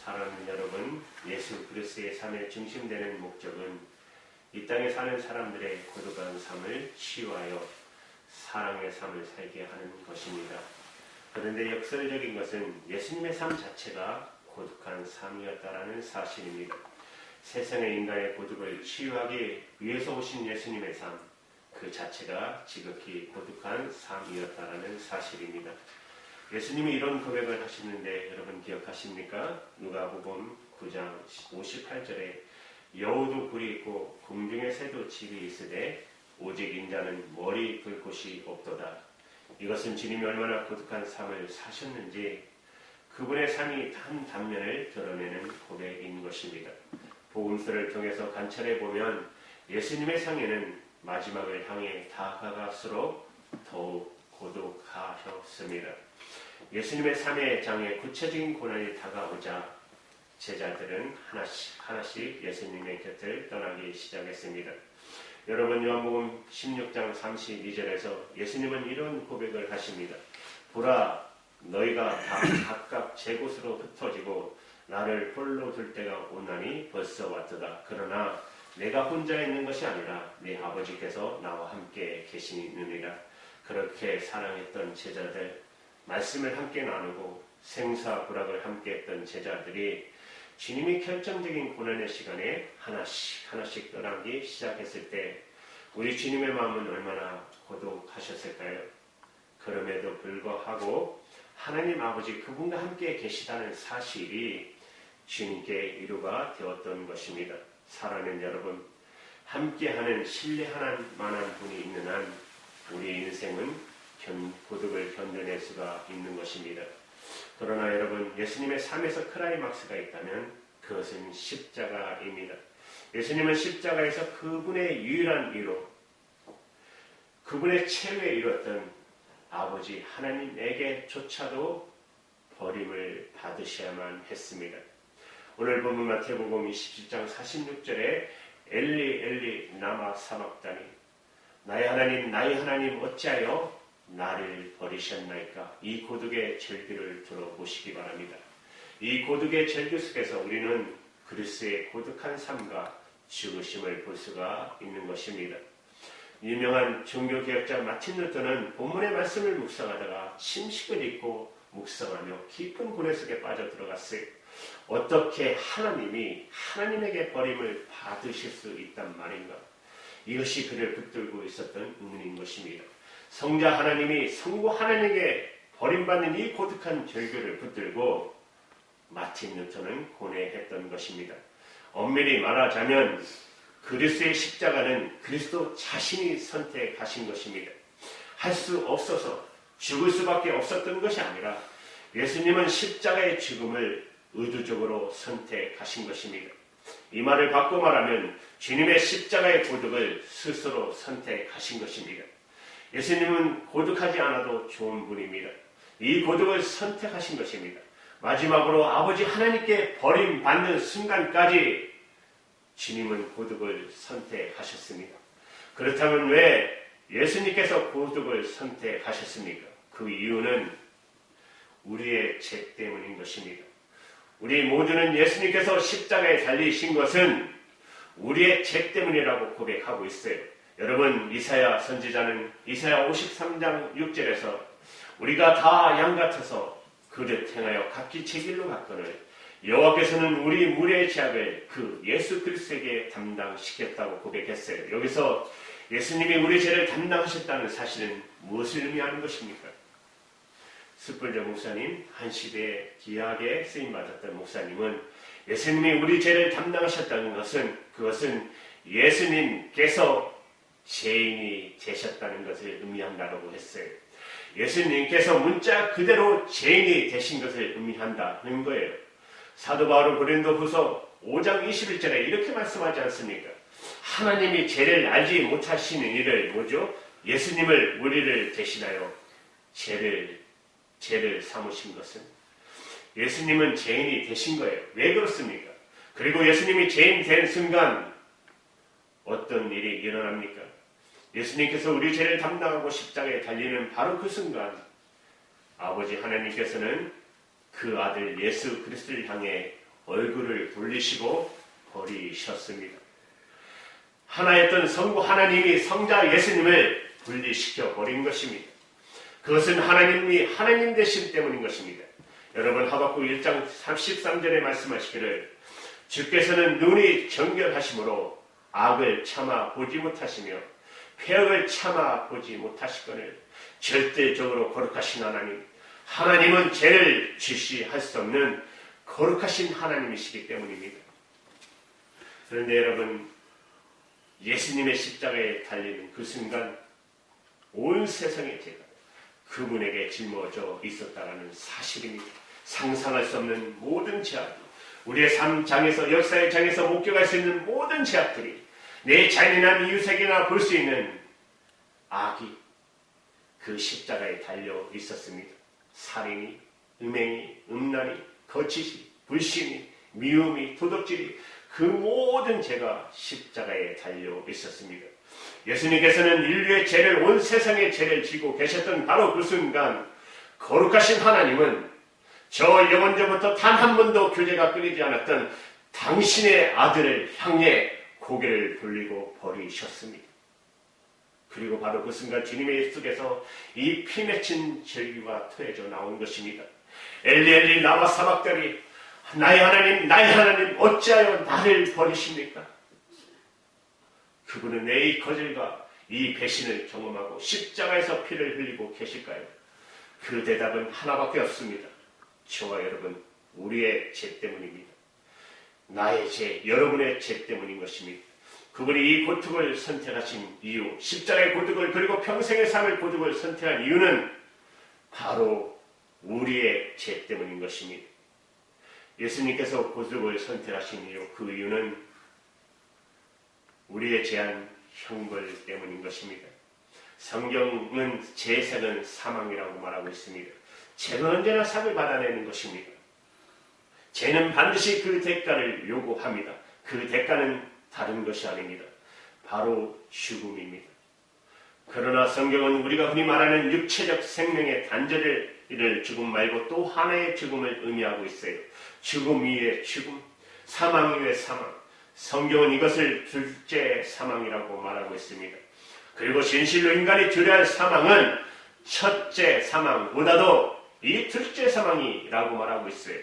사랑하는 여러분, 예수 그리스도의 삶의 중심되는 목적은 이 땅에 사는 사람들의 고독한 삶을 치유하여 사랑의 삶을 살게 하는 것입니다. 그런데 역설적인 것은 예수님의 삶 자체가 고독한 삶이었다라는 사실입니다. 세상의 인간의 고독을 치유하기 위해서 오신 예수님의 삶, 그 자체가 지극히 고독한 삶이었다라는 사실입니다. 예수님이 이런 고백을 하시는데 여러분 기억하십니까? 누가복음 9장 58절에 여우도 굴이 있고 궁중의 새도 집이 있으되 오직 인자는 머리 둘 곳이 없도다. 이것은 주님이 얼마나 고독한 삶을 사셨는지 그분의 삶이 한 단면을 드러내는 고백인 것입니다. 복음서를 통해서 관찰해 보면 예수님의 삶에는 마지막을 향해 다가갈수록 더욱 고독하셨습니다. 예수님의 삶의 장에 구체적인 고난이 다가오자 제자들은 하나씩 예수님의 곁을 떠나기 시작했습니다. 여러분, 요한복음 16장 32절에서 예수님은 이런 고백을 하십니다. 보라, 너희가 다 각각 제 곳으로 흩어지고 나를 홀로 둘 때가 오나니 벌써 왔도다. 그러나 내가 혼자 있는 것이 아니라 내 아버지께서 나와 함께 계시느니라. 그렇게 사랑했던 제자들, 말씀을 함께 나누고 생사부락을 함께 했던 제자들이 주님이 결정적인 고난의 시간에 하나씩 떠나기 시작했을 때 우리 주님의 마음은 얼마나 고독하셨을까요? 그럼에도 불구하고 하나님 아버지 그분과 함께 계시다는 사실이 주님께 위로가 되었던 것입니다. 사랑하는 여러분, 함께하는 신뢰할 만한 분이 있는 한 우리 인생은 고독을 견뎌낼 수가 있는 것입니다. 그러나 여러분, 예수님의 삶에서 클라이막스가 있다면 그것은 십자가입니다. 예수님은 십자가에서 그분의 유일한 위로, 그분의 최후에 이뤘던 아버지 하나님에게조차도 버림을 받으셔야만 했습니다. 오늘 본문 마태복음 27장 46절에 엘리 엘리 라마 사박다니, 나의 하나님 어찌하여 나를 버리셨나이까. 이 고독의 절규를 들어보시기 바랍니다. 이 고독의 절규 속에서 우리는 그리스도의 고독한 삶과 죽으심을 볼 수가 있는 것입니다. 유명한 종교개혁자 마틴 루터는 본문의 말씀을 묵상하다가 침식을 입고 묵상하며 깊은 고뇌 속에 빠져들어갔어요. 어떻게 하나님에게 버림을 받으실 수 있단 말인가? 이것이 그를 붙들고 있었던 의문인 것입니다. 성자 하나님이 성부 하나님에게 버림받는 이 고독한 절규를 붙들고 마틴 루터는 고뇌했던 것입니다. 엄밀히 말하자면 그리스도의 십자가는 그리스도 자신이 선택하신 것입니다. 할 수 없어서 죽을 수밖에 없었던 것이 아니라 예수님은 십자가의 죽음을 의도적으로 선택하신 것입니다. 이 말을 바꿔 말하면 주님의 십자가의 고독을 스스로 선택하신 것입니다. 예수님은 고독하지 않아도 좋은 분입니다. 이 고독을 선택하신 것입니다. 마지막으로 아버지 하나님께 버림받는 순간까지 주님은 고독을 선택하셨습니다. 그렇다면 왜 예수님께서 고독을 선택하셨습니까? 그 이유는 우리의 죄 때문인 것입니다. 우리 모두는 예수님께서 십자가에 달리신 것은 우리의 죄 때문이라고 고백하고 있어요. 여러분, 이사야 선지자는 이사야 53장 6절에서 우리가 다 양 같아서 그릇 행하여 각기 제 길로 갔거늘 여호와께서는 우리 무리의 죄악을 그 예수 그리스도에게 담당시켰다고 고백했어요. 여기서 예수님이 우리 죄를 담당하셨다는 사실은 무엇을 의미하는 것입니까? 스펄전 목사님, 한 시대에 귀하게 쓰임받았던 목사님은 예수님이 우리 죄를 담당하셨다는 것은 그것은 예수님께서 죄인이 되셨다는 것을 의미한다고 했어요. 예수님께서 문자 그대로 죄인이 되신 것을 의미한다는 거예요. 사도 바울은 고린도후서 5장 21절에 이렇게 말씀하지 않습니까? 하나님이 죄를 알지 못하시는 이를 뭐죠? 예수님을 우리를 대신하여 죄를 삼으신 것은 예수님은 죄인이 되신 거예요. 왜 그렇습니까? 그리고 예수님이 죄인 된 순간 어떤 일이 일어납니까? 예수님께서 우리 죄를 담당하고 십자가에 달리는 바로 그 순간 아버지 하나님께서는 그 아들 예수 그리스도를 향해 얼굴을 돌리시고 버리셨습니다. 하나였던 성부 하나님이 성자 예수님을 분리시켜 버린 것입니다. 그것은 하나님이 하나님 되심 때문인 것입니다. 여러분, 하박국 1장 13절에 말씀하시기를 주께서는 눈이 정결하심으로 악을 참아 보지 못하시며 폐역을 참아 보지 못하시거늘 절대적으로 거룩하신 하나님, 하나님은 죄를 주시할 수 없는 거룩하신 하나님이시기 때문입니다. 그런데 여러분, 예수님의 십자가에 달리는 그 순간 온 세상의 죄가 그분에게 짊어져 있었다는 사실입니다. 상상할 수 없는 모든 죄악, 우리의 삶장에서, 역사의 장에서 목격할 수 있는 모든 죄악들이 내 자신이나 이웃에게나 볼 수 있는 악이 그 십자가에 달려 있었습니다. 살인이, 음행이, 음란이, 거짓이, 불신이, 미움이, 도덕질이, 그 모든 죄가 십자가에 달려 있었습니다. 예수님께서는 인류의 죄를, 온 세상의 죄를 지고 계셨던 바로 그 순간 거룩하신 하나님은 저 영원전부터 단 한 번도 교제가 끊이지 않았던 당신의 아들을 향해 고개를 돌리고 버리셨습니다. 그리고 바로 그 순간 주님의 입 속에서 이 피 맺힌 절규가 터져 나온 것입니다. 엘리 엘리 라마 사박다니, 나의 하나님, 나의 하나님, 어찌하여 나를 버리십니까? 그분은 내 이 거절과 이 배신을 경험하고 십자가에서 피를 흘리고 계실까요? 그 대답은 하나밖에 없습니다. 저와 여러분, 우리의 죄 때문입니다. 나의 죄, 여러분의 죄 때문인 것입니다. 그분이 이 고통을 선택하신 이유, 십자가의 고통을, 그리고 평생의 삶의 고통을 선택한 이유는 바로 우리의 죄 때문인 것입니다. 예수님께서 고통을 선택하신 이유, 그 이유는 우리의 죄한 형벌 때문인 것입니다. 성경은 죄세는 사망이라고 말하고 있습니다. 죄는 언제나 삭을 받아내는 것입니다. 죄는 반드시 그 대가를 요구합니다. 그 대가는 다른 것이 아닙니다. 바로 죽음입니다. 그러나 성경은 우리가 흔히 말하는 육체적 생명의 단절을 죽음 말고 또 하나의 죽음을 의미하고 있어요. 죽음 위에 죽음, 사망 위에 사망. 성경은 이것을 둘째 사망이라고 말하고 있습니다. 그리고 진실로 인간이 두려워할 사망은 첫째 사망보다도 이 둘째 사망이라고 말하고 있어요.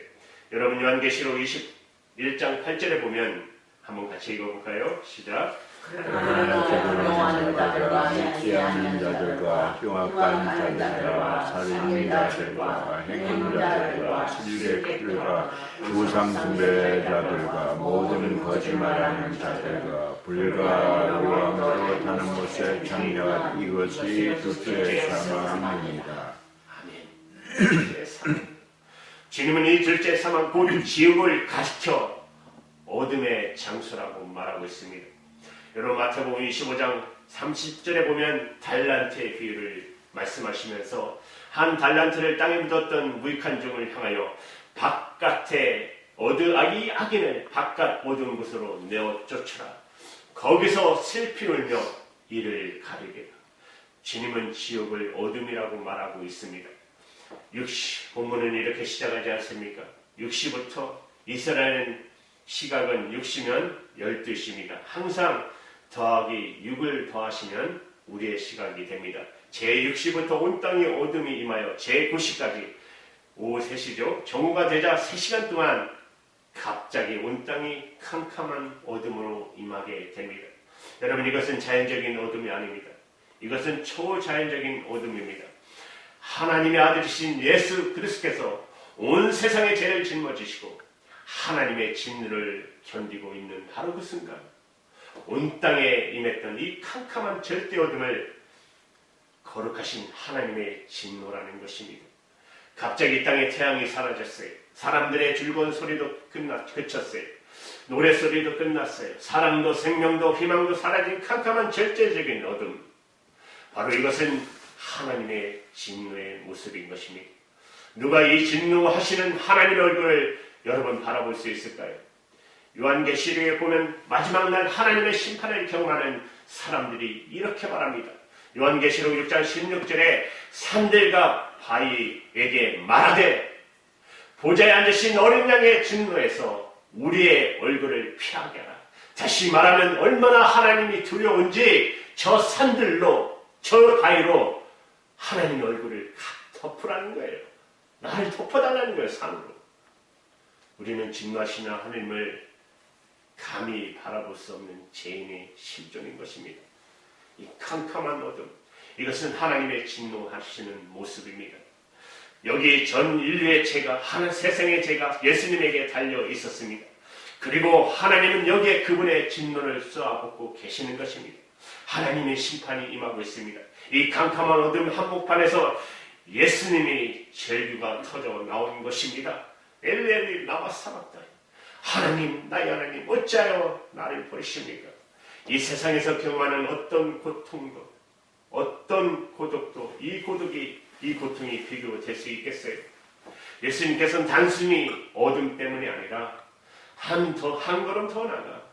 여러분, 요한계시록 21장 8절에 보면 한번 같이 읽어볼까요? 시작. 그러나 경험하는 자들과 믿지 않는 자들과 흉악한 자들과 살인자들과 행운자들과 실례들과 우상숭배자들과 모든 거짓말하는 자들과 불과 유황으로 타는 못에 참여한 이것이 둘째 사망입니다. 아멘. 주님은 이 둘째 사망, 곧 지옥을 가르쳐 어둠의 장소라고 말하고 있습니다. 여러분, 마태복음 25장 30절에 보면 달란트의 비유를 말씀하시면서 한 달란트를 땅에 묻었던 무익한 종을 향하여 바깥에 이 악인을 바깥 어두운 곳으로 내어 쫓으라. 거기서 슬피 울며 이를 가리리라. 주님은 지옥을 어둠이라고 말하고 있습니다. 6시 본문은 이렇게 시작하지 않습니까? 6시부터 이스라엘은 시각은 6시면 12시입니다. 항상 더하기 6을 더하시면 우리의 시각이 됩니다. 제6시부터 온 땅이 어둠이 임하여 제9시까지 오후 3시죠. 정오가 되자 3시간 동안 갑자기 온 땅이 캄캄한 어둠으로 임하게 됩니다. 여러분, 이것은 자연적인 어둠이 아닙니다. 이것은 초자연적인 어둠입니다. 하나님의 아들이신 예수 그리스도께서 온 세상의 죄를 짊어지시고 하나님의 진노를 견디고 있는 바로 그 순간 온 땅에 임했던 이 캄캄한 절대 어둠을 거룩하신 하나님의 진노라는 것입니다. 갑자기 이 땅에 태양이 사라졌어요. 사람들의 즐거운 소리도 그쳤어요. 노래소리도 끝났어요. 사랑도 생명도 희망도 사라진 캄캄한 절대적인 어둠. 바로 이것은 하나님의 진노의 모습인 것입니다. 누가 이 진노하시는 하나님의 얼굴을 여러분 바라볼 수 있을까요? 요한계시록에 보면 마지막 날 하나님의 심판을 경험하는 사람들이 이렇게 말합니다. 요한계시록 6장 16절에 산들과 바위에게 말하되 보좌에 앉으신 어린 양의 진노에서 우리의 얼굴을 피하게 하라. 다시 말하면 얼마나 하나님이 두려운지 저 산들로, 저 바위로 하나님의 얼굴을 덮으라는 거예요. 나를 덮어달라는 거예요, 산으로. 우리는 진노하시는 하나님을 감히 바라볼 수 없는 죄인의 실존인 것입니다. 이 캄캄한 어둠, 이것은 하나님의 진노하시는 모습입니다. 여기 전 인류의 죄가, 세상의 죄가 예수님에게 달려 있었습니다. 그리고 하나님은 여기에 그분의 진노를 쏘아붓고 계시는 것입니다. 하나님의 심판이 임하고 있습니다. 이 캄캄한 어둠 한복판에서 예수님이 절규가 터져 나온 것입니다. 엘리 라마 사박다니, 하나님, 나의 하나님, 어찌하여 나를 버리십니까? 이 세상에서 경험하는 어떤 고통도, 어떤 고독도, 이 고통이 비교될 수 있겠어요? 예수님께서는 단순히 어둠 때문이 아니라 한 걸음 더 나가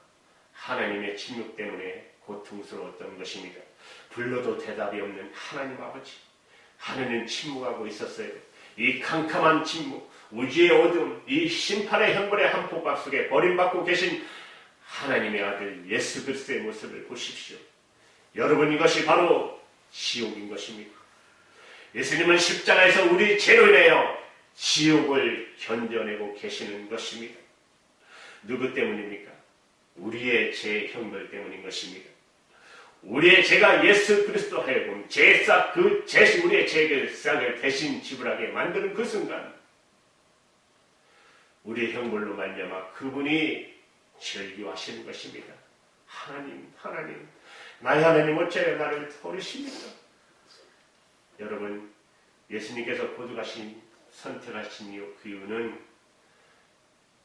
하나님의 침묵 때문에 고통스러웠던 것입니다. 불러도 대답이 없는 하나님 아버지, 하늘은 침묵하고 있었어요. 이 캄캄한 침묵, 우주의 어둠, 이 심판의 형벌의 한폭박 속에 버림받고 계신 하나님의 아들 예수 그리스도의 모습을 보십시오. 여러분, 이것이 바로 지옥인 것입니다. 예수님은 십자가에서 우리 죄로 인하여 지옥을 견뎌내고 계시는 것입니다. 누구 때문입니까? 우리의 죄 형벌 때문인 것입니다. 우리의 죄가 예수 그리스도 하여금 우리의 죄를 대신 지불하게 만드는 그 순간, 우리의 형벌로 말미암아 그분이 절규하시는 것입니다. 하나님, 나의 하나님, 어찌하여 나를 버리십니까? 여러분, 예수님께서 선택하신 그 이유는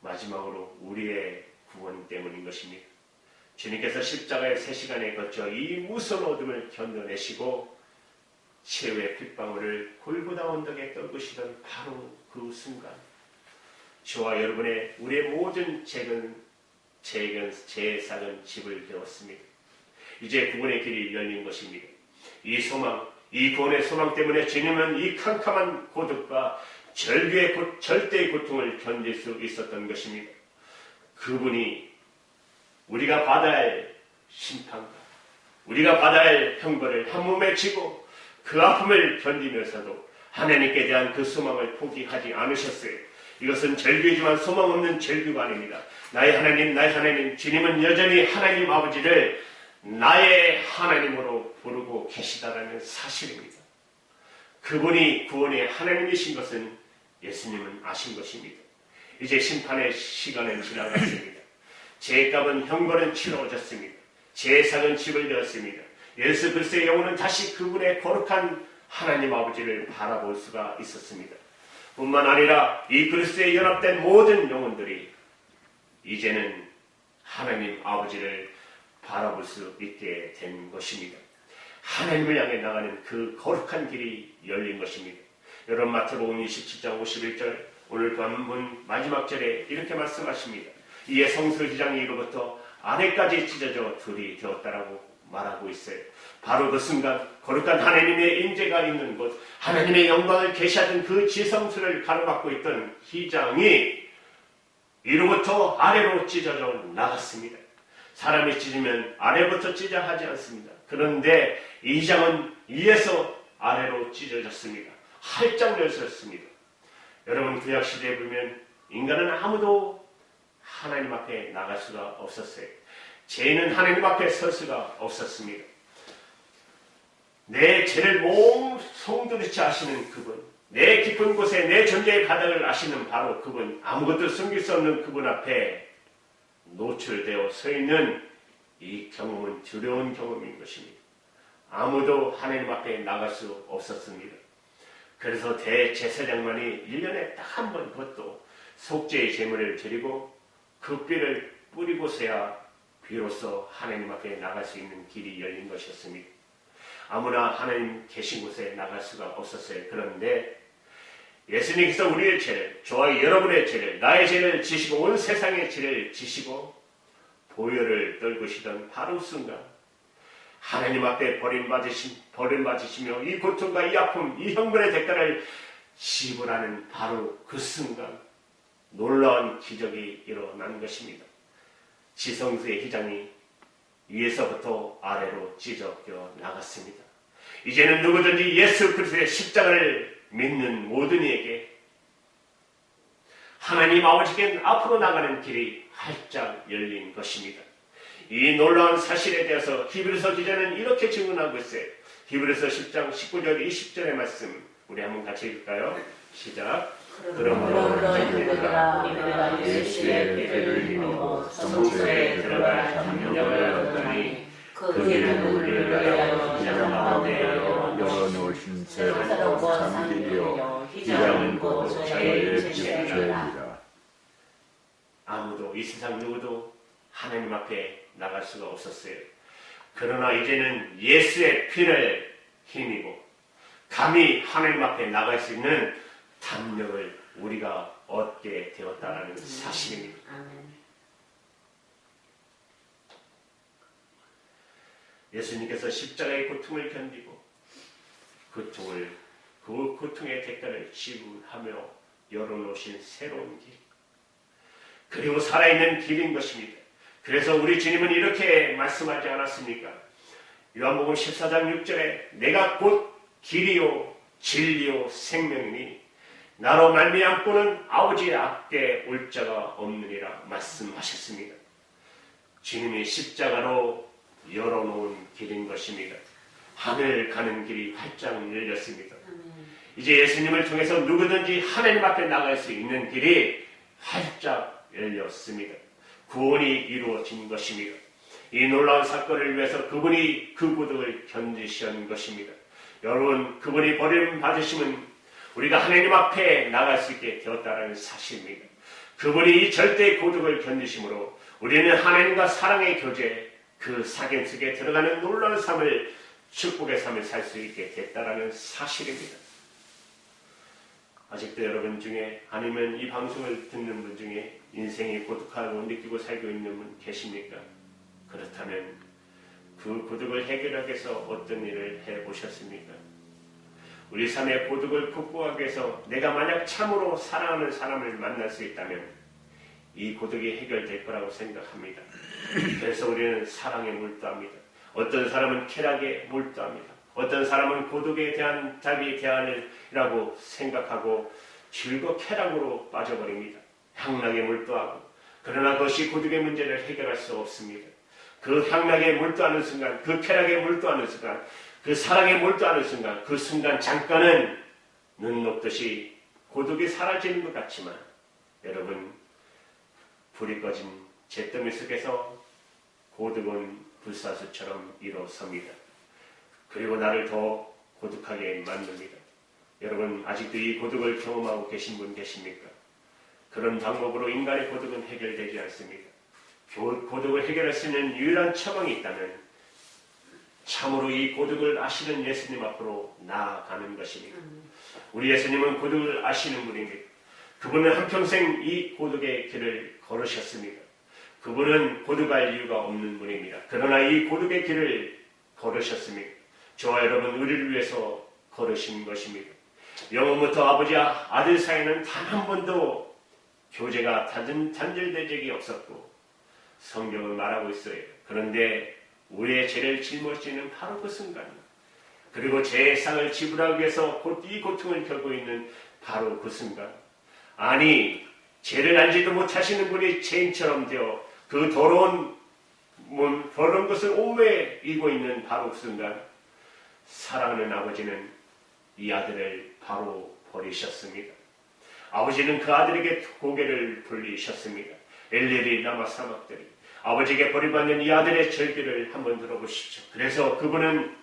마지막으로 우리의 구원 때문인 것입니다. 주님께서 십자가의 3시간에 걸쳐 이 무서운 어둠을 견뎌내시고 최후의 핏방울을 골고다 언덕에 떨구시던 바로 그 순간, 저와 여러분의 우리의 모든 죄의 싹은 집을 되었습니다. 이제 구원의 길이 열린 것입니다. 이 소망, 이 구원의 소망 때문에 주님은 이 캄캄한 고독과 절대의 고통을 견딜 수 있었던 것입니다. 그분이 우리가 받아야 할 심판과 우리가 받아야 할 형벌을 한 몸에 지고 그 아픔을 견디면서도 하나님께 대한 그 소망을 포기하지 않으셨어요. 이것은 절규이지만 소망 없는 절규가 아닙니다. 나의 하나님, 주님은 여전히 하나님 아버지를 나의 하나님으로 부르고 계시다라는 사실입니다. 그분이 구원의 하나님이신 것은 예수님은 아신 것입니다. 이제 심판의 시간은 지나갔습니다. 죄값은 형벌은 치러졌습니다. 죄상은 지불되었습니다. 예수 그리스도의 영혼은 다시 그분의 거룩한 하나님 아버지를 바라볼 수가 있었습니다. 뿐만 아니라 이 그리스도에 연합된 모든 영혼들이 이제는 하나님 아버지를 바라볼 수 있게 된 것입니다. 하나님을 향해 나가는 그 거룩한 길이 열린 것입니다. 여러분, 마태복음 27장 51절 오늘 본문 마지막 절에 이렇게 말씀하십니다. 이에 성소지장이 이로부터 아래까지 찢어져 둘이 되었다라고 말하고 있어요. 바로 그 순간 거룩한 하나님의 임재가 있는 곳, 하나님의 영광을 계시하던 그 지성소를 가로막고 있던 휘장이 이로부터 아래로 찢어져 나갔습니다. 사람이 찢으면 아래부터 찢어야 하지 않습니다. 그런데 이 휘장은 위에서 아래로 찢어졌습니다. 활짝 열렸습니다. 여러분, 구약시대에 보면 인간은 아무도 하나님 앞에 나갈 수가 없었어요. 죄는 하나님 앞에 설 수가 없었습니다. 내 죄를 송두리째 아시는 그분, 내 깊은 곳에 내 존재의 바닥을 아시는 바로 그분, 아무것도 숨길 수 없는 그분 앞에 노출되어 서 있는 이 경험은 두려운 경험인 것입니다. 아무도 하나님 앞에 나갈 수 없었습니다. 그래서 대제사장만이 1년에 딱 한 번 그것도 속죄의 제물을 드리고 그 뼈를 뿌리고서야 비로소 하나님 앞에 나갈 수 있는 길이 열린 것이었습니다. 아무나 하나님 계신 곳에 나갈 수가 없었어요. 그런데 예수님께서 우리의 죄를, 저와 여러분의 죄를, 나의 죄를 지시고 온 세상의 죄를 지시고 보혈을 떨구시던 바로 순간, 하나님 앞에 버림받으시며 이 고통과 이 아픔, 이 형벌의 대가를 지불하는 바로 그 순간, 놀라운 기적이 일어난 것입니다. 지성소의 휘장이 위에서부터 아래로 찢어져 나갔습니다. 이제는 누구든지 예수 그리스도의 십자가를 믿는 모든 이에게 하나님 아버지께 앞으로 나가는 길이 활짝 열린 것입니다. 이 놀라운 사실에 대해서 히브리서 기자는 이렇게 증언하고 있어요. 히브리서 10장 19절 20절의 말씀 우리 한번 같이 읽을까요? 시작. 그러므로 너희들아 우리가 예수의 피를 힘입어 성소에 들어갈 장력을 얻으니 그 길은 우리를 위하여 휘장 가운데 열어놓으신 새로운 장길이요 휘장은 곧 저의 빛죄니라. 아무도 이 세상 누구도 하나님 앞에 나갈 수가 없었어요. 그러나 이제는 예수의 피를 힘입어 감히 하나님 앞에 나갈 수 있는 담력을 우리가 얻게 되었다는 사실입니다. 예수님께서 십자가의 고통을 견디고 그 고통의 대가를 지불하며 열어놓으신 새로운 길, 그리고 살아있는 길인 것입니다. 그래서 우리 주님은 이렇게 말씀하지 않았습니까? 요한복음 14장 6절에 내가 곧 길이요 진리요 생명이니 나로 말미암고는 아버지 앞에 올 자가 없느니라 말씀하셨습니다. 주님이 십자가로 열어놓은 길인 것입니다. 하늘 가는 길이 활짝 열렸습니다. 이제 예수님을 통해서 누구든지 하나님 앞에 나갈 수 있는 길이 활짝 열렸습니다. 구원이 이루어진 것입니다. 이 놀라운 사건을 위해서 그분이 그 고독을 견디신 것입니다. 여러분, 그분이 버림받으심은 우리가 하나님 앞에 나갈 수 있게 되었다는 사실입니다. 그분이 이 절대의 고독을 견디심으로 우리는 하나님과 사랑의 교제, 그 사귐 속에 들어가는 놀라운 삶을, 축복의 삶을 살 수 있게 됐다는 사실입니다. 아직도 여러분 중에 아니면 이 방송을 듣는 분 중에 인생이 고독하고 느끼고 살고 있는 분 계십니까? 그렇다면 그 고독을 해결하기 위해서 어떤 일을 해보셨습니까? 우리 삶의 고독을 극복하기 위해서 내가 만약 참으로 사랑하는 사람을 만날 수 있다면 이 고독이 해결될 거라고 생각합니다. 그래서 우리는 사랑에 몰두합니다. 어떤 사람은 쾌락에 몰두합니다. 어떤 사람은 고독에 대한 답이 대안이라고 생각하고 즐거 쾌락으로 빠져버립니다. 향락에 몰두하고, 그러나 그것이 고독의 문제를 해결할 수 없습니다. 그 향락에 몰두하는 순간, 그 쾌락에 몰두하는 순간, 그 사랑에 몰두하는 순간, 그 순간 잠깐은 눈 녹듯이 고독이 사라지는 것 같지만 여러분, 불이 꺼진 잿더미 속에서 고독은 불사수처럼 일어섭니다. 그리고 나를 더 고독하게 만듭니다. 여러분, 아직도 이 고독을 경험하고 계신 분 계십니까? 그런 방법으로 인간의 고독은 해결되지 않습니다. 고독을 해결할 수 있는 유일한 처방이 있다면 참으로 이 고독을 아시는 예수님 앞으로 나아가는 것입니다. 우리 예수님은 고독을 아시는 분입니다. 그분은 한평생 이 고독의 길을 걸으셨습니다. 그분은 고독할 이유가 없는 분입니다. 그러나 이 고독의 길을 걸으셨습니다. 저와 여러분, 우리를 위해서 걸으신 것입니다. 영원부터 아버지와 아들 사이에는 단 한 번도 교제가 단절된 적이 없었고 성경은 말하고 있어요. 그런데 우리의 죄를 짊어지는 바로 그 순간, 그리고 죄의 상을 지불하기 위해서 이 고통을 겪고 있는 바로 그 순간, 아니 죄를 알지도 못하시는 분이 죄인처럼 되어 그 더러운 것을 오래 이고 있는 바로 그 순간, 사랑하는 아버지는 이 아들을 바로 버리셨습니다. 아버지는 그 아들에게 고개를 돌리셨습니다. 엘레리 라마 사막들이 아버지에게 버림받는 이 아들의 절규를 한번 들어보십시오. 그래서 그분은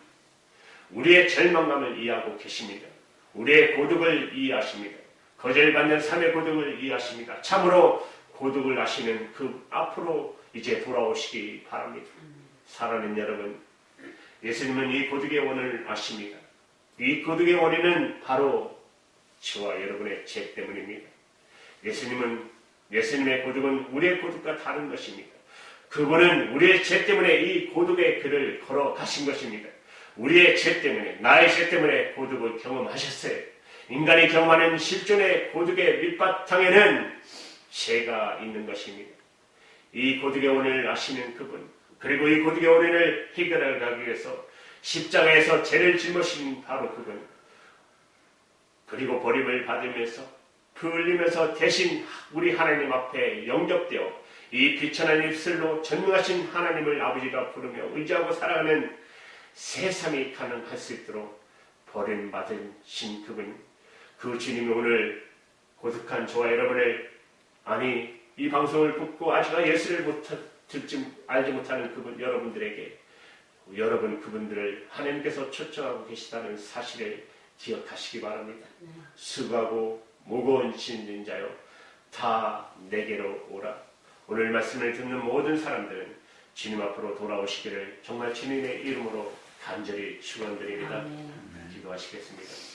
우리의 절망감을 이해하고 계십니다. 우리의 고독을 이해하십니다. 거절받는 삶의 고독을 이해하십니다. 참으로 고독을 아시는 그 앞으로 이제 돌아오시기 바랍니다. 사랑하는 여러분, 예수님은 이 고독의 원인을 아십니다. 이 고독의 원인은 바로 저와 여러분의 죄 때문입니다. 예수님의 고독은 우리의 고독과 다른 것입니다. 그분은 우리의 죄 때문에 이 고독의 길을 걸어가신 것입니다. 우리의 죄 때문에, 나의 죄 때문에 고독을 경험하셨어요. 인간이 경험하는 실존의 고독의 밑바탕에는 죄가 있는 것입니다. 이 고독의 원인을 아시는 그분, 그리고 이 고독의 원인을 해결하기 위해서 십자가에서 죄를 짊어진 바로 그분, 그리고 버림을 받으면서 피 흘리면서 대신 우리 하나님 앞에 영접되어 이 비천한 입술로 전능하신 하나님을 아버지가 부르며 의지하고 살아가는 세상이 가능할 수 있도록 버림받으신 그분, 그 주님이 오늘 고독한 저와 여러분을, 아니 이 방송을 듣고 아직 예수를 알지 못하는 그분 여러분들에게, 여러분 그분들을 하나님께서 초청하고 계시다는 사실을 기억하시기 바랍니다. 수고하고 무거운 짐진 자요 다 내게로 오라. 오늘 말씀을 듣는 모든 사람들은 주님 앞으로 돌아오시기를 정말 주님의 이름으로 간절히 축원드립니다. 기도하시겠습니다.